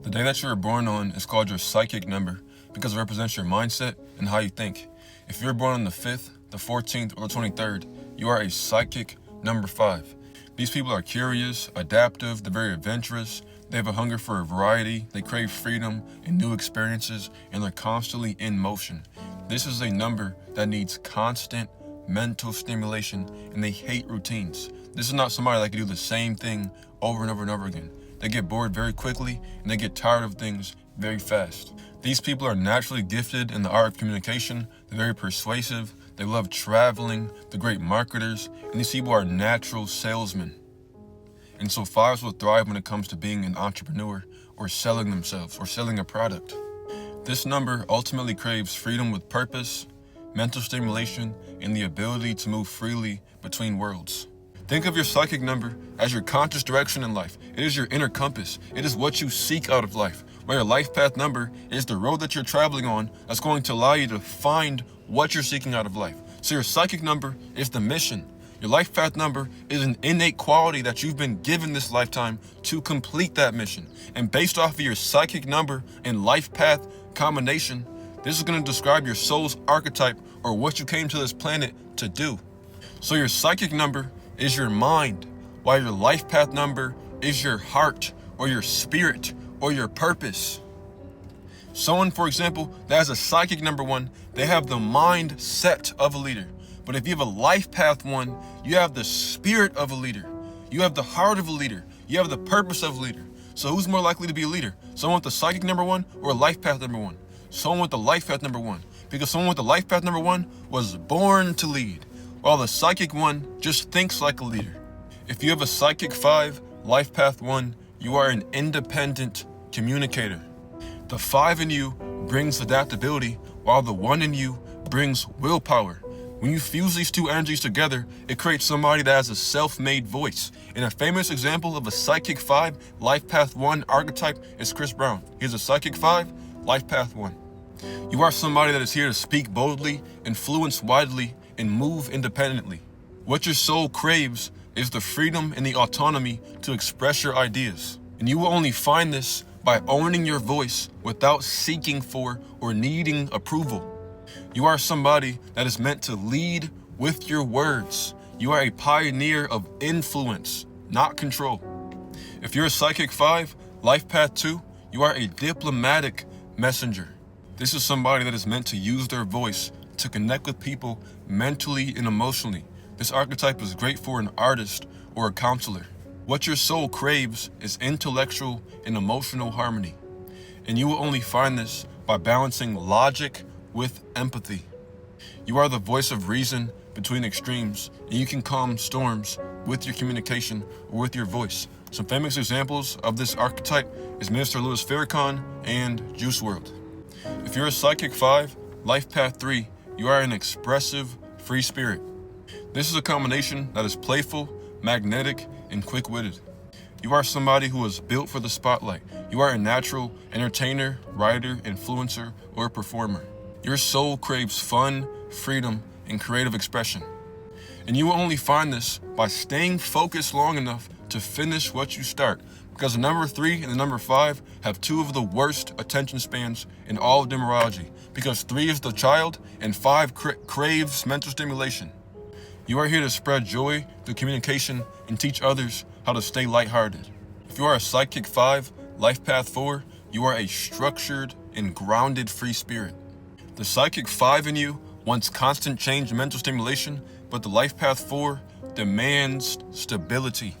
The day that you were born on is called your psychic number because it represents your mindset and how you think. If you're born on the 5th, the 14th, or the 23rd, you are a psychic number 5. These people are curious, adaptive, they're very adventurous, they have a hunger for variety, they crave freedom and new experiences, and they're constantly in motion. This is a number that needs constant mental stimulation, and they hate routines. This is not somebody that can do the same thing over and over and over again. They get bored very quickly, and they get tired of things very fast. These people are naturally gifted in the art of communication. They're very persuasive. They love traveling. They're great marketers, and these people are natural salesmen. And so 5s will thrive when it comes to being an entrepreneur or selling themselves or selling a product. This number ultimately craves freedom with purpose, mental stimulation, and the ability to move freely between worlds. Think of your psychic number as your conscious direction in life. It is your inner compass. It is what you seek out of life. While your life path number is the road that you're traveling on that's going to allow you to find what you're seeking out of life. So your psychic number is the mission. Your life path number is an innate quality that you've been given this lifetime to complete that mission. And based off of your psychic number and life path combination, this is going to describe your soul's archetype or what you came to this planet to do. So your psychic number is your mind, while your life path number is your heart or your spirit or your purpose. Someone, for example, that has a psychic number 1, they have the mindset of a leader. But if you have a life path 1, you have the spirit of a leader. You have the heart of a leader. You have the purpose of a leader. So who's more likely to be a leader? Someone with the psychic number 1 or a life path number 1? Someone with the life path number 1. Because someone with the life path number 1 was born to lead, while the psychic 1 just thinks like a leader. If you have a psychic 5, life path 1, you are an independent communicator. The 5 in you brings adaptability, while the 1 in you brings willpower. When you fuse these two energies together, it creates somebody that has a self-made voice. And a famous example of a psychic 5, life path 1 archetype is Chris Brown. He's a psychic 5, life path 1. You are somebody that is here to speak boldly, influence widely, and move independently. What your soul craves is the freedom and the autonomy to express your ideas. And you will only find this by owning your voice without seeking for or needing approval. You are somebody that is meant to lead with your words. You are a pioneer of influence, not control. If you're a psychic 5, life path 2, you are a diplomatic messenger. This is somebody that is meant to use their voice to connect with people mentally and emotionally. This archetype is great for an artist or a counselor. What your soul craves is intellectual and emotional harmony. And you will only find this by balancing logic with empathy. You are the voice of reason between extremes, and you can calm storms with your communication or with your voice. Some famous examples of this archetype is Mr. Louis Farrakhan and Juice WRLD. If you're a psychic 5, life path 3, you are an expressive, free spirit. This is a combination that is playful, magnetic, and quick-witted. You are somebody who is built for the spotlight. You are a natural entertainer, writer, influencer, or performer. Your soul craves fun, freedom, and creative expression. And you will only find this by staying focused long enough to finish what you start. Because the number 3 and the number 5 have 2 of the worst attention spans in all of numerology. Because 3 is the child and 5 craves mental stimulation. You are here to spread joy through communication and teach others how to stay lighthearted. If you are a psychic 5, life path 4, you are a structured and grounded free spirit. The psychic 5 in you wants constant change and mental stimulation, but the life path 4 demands stability.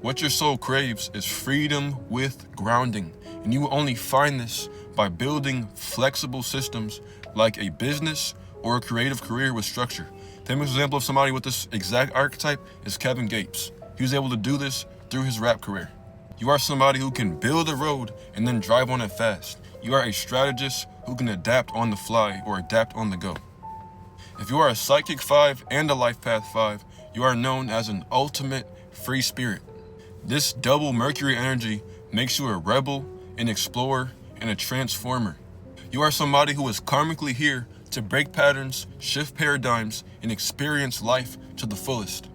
What your soul craves is freedom with grounding, and you will only find this by building flexible systems like a business or a creative career with structure. Famous example of somebody with this exact archetype is Kevin Gates. He was able to do this through his rap career. You are somebody who can build a road and then drive on it fast. You are a strategist who can adapt on the fly or adapt on the go. If you are a psychic 5 and a life path 5, you are known as an ultimate free spirit. This double Mercury energy makes you a rebel, an explorer, and a transformer. You are somebody who is karmically here to break patterns, shift paradigms, and experience life to the fullest.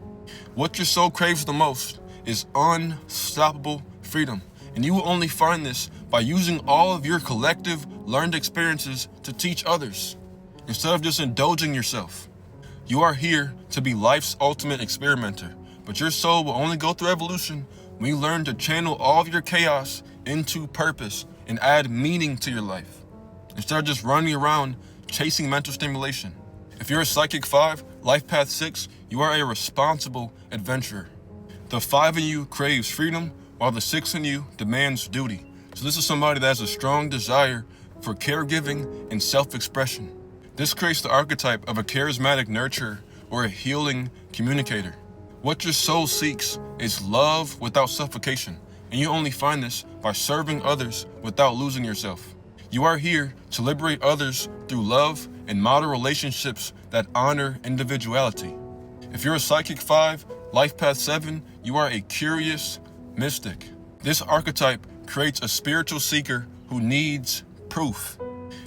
What your soul craves the most is unstoppable freedom. And you will only find this by using all of your collective learned experiences to teach others, instead of just indulging yourself. You are here to be life's ultimate experimenter, but your soul will only go through evolution when you learn to channel all of your chaos into purpose and add meaning to your life, instead of just running around chasing mental stimulation. If you're a Psychic 5, Life Path 6, you are a responsible adventurer. The 5 in you craves freedom, while the 6 in you demands duty. So this is somebody that has a strong desire for caregiving and self-expression. This creates the archetype of a charismatic nurturer or a healing communicator. What your soul seeks is love without suffocation, and you only find this by serving others without losing yourself. You are here to liberate others through love and model relationships that honor individuality. If you're a Psychic 5, Life Path 7, you are a curious mystic. This archetype creates a spiritual seeker who needs proof.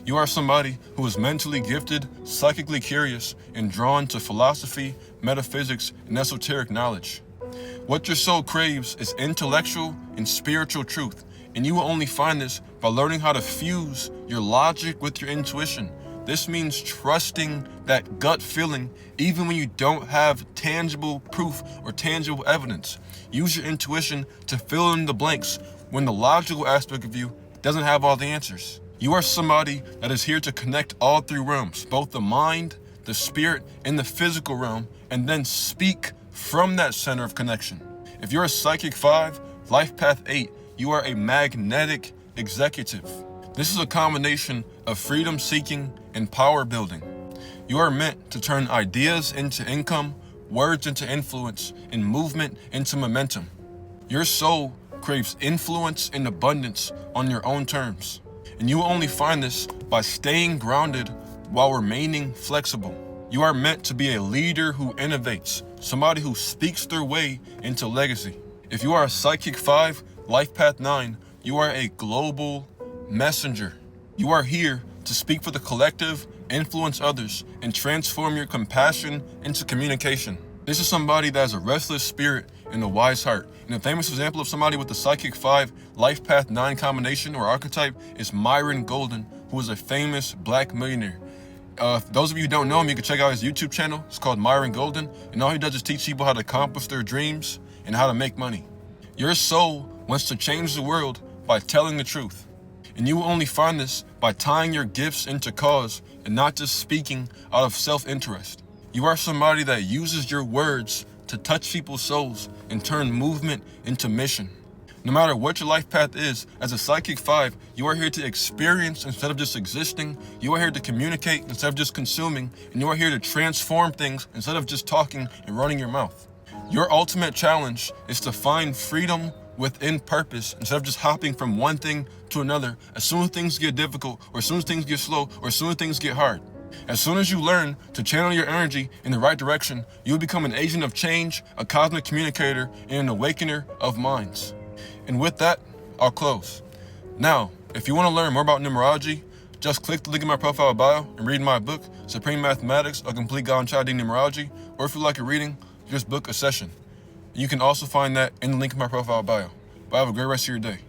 You are somebody who is mentally gifted, psychically curious, and drawn to philosophy, metaphysics, and esoteric knowledge. What your soul craves is intellectual and spiritual truth, and you will only find this by learning how to fuse your logic with your intuition. This means trusting that gut feeling even when you don't have tangible proof or tangible evidence. Use your intuition to fill in the blanks when the logical aspect of you doesn't have all the answers. You are somebody that is here to connect all three realms, both the mind, the spirit, and the physical realm, and then speak from that center of connection. If you're a Psychic 5, Life Path 8, you are a magnetic executive. This is a combination of freedom seeking and power building. You are meant to turn ideas into income, words into influence, and movement into momentum. Your soul craves influence and abundance on your own terms, and you will only find this by staying grounded while remaining flexible. You are meant to be a leader who innovates, somebody who speaks their way into legacy. If you are a Psychic 5, Life Path 9, you are a global messenger. You are here to speak for the collective, influence others, and transform your compassion into communication. This is somebody that has a restless spirit and a wise heart. And a famous example of somebody with the Psychic 5, Life Path 9 combination or archetype is Myron Golden, who is a famous black millionaire. Those of you who don't know him, you can check out his YouTube channel. It's called Myron Golden. And all he does is teach people how to accomplish their dreams and how to make money. Your soul wants to change the world by telling the truth. And you will only find this by tying your gifts into cause and not just speaking out of self-interest. You are somebody that uses your words to touch people's souls and turn movement into mission. No matter what your life path is, as a Psychic 5, you are here to experience instead of just existing. You are here to communicate instead of just consuming. And you are here to transform things instead of just talking and running your mouth. Your ultimate challenge is to find freedom within purpose instead of just hopping from one thing to another as soon as things get difficult, or as soon as things get slow, or as soon as things get hard. As soon as you learn to channel your energy in the right direction, you will become an agent of change, a cosmic communicator, and an awakener of minds. And with that, I'll close. Now, if you want to learn more about numerology, just click the link in my profile bio and read my book, Supreme Mathematics, A Complete Guide on Childhood Numerology, or if you like a reading, just book a session. You can also find that in the link in my profile bio. But have a great rest of your day.